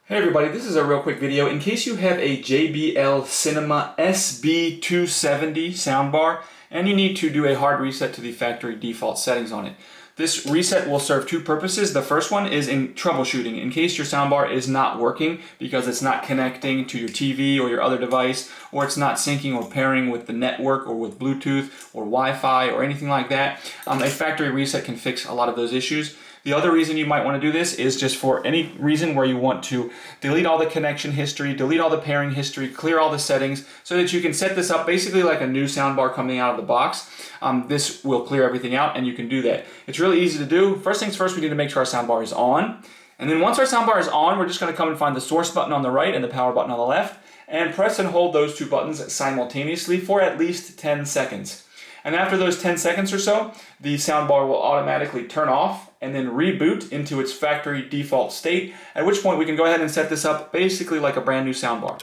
Hey everybody, this is a real quick video. In case you have a JBL Cinema SB270 soundbar and you need to do a hard reset to the factory default settings on it. This reset will serve two purposes. The first one is in troubleshooting. In case your soundbar is not working because it's not connecting to your TV or your other device, or it's not syncing or pairing with the network or with Bluetooth or Wi-Fi or anything like that, a factory reset can fix a lot of those issues. The other reason you might want to do this is just for any reason where you want to delete all the connection history, delete all the pairing history, clear all the settings so that you can set this up basically like a new soundbar coming out of the box. This will clear everything out and you can do that. It's really easy to do. First things first, we need to make sure our soundbar is on. And then once our soundbar is on, we're just going to come and find the source button on the right and the power button on the left and press and hold those two buttons simultaneously for at least 10 seconds. And after those 10 seconds or so, the soundbar will automatically turn off and then reboot into its factory default state, at which point we can go ahead and set this up basically like a brand new soundbar.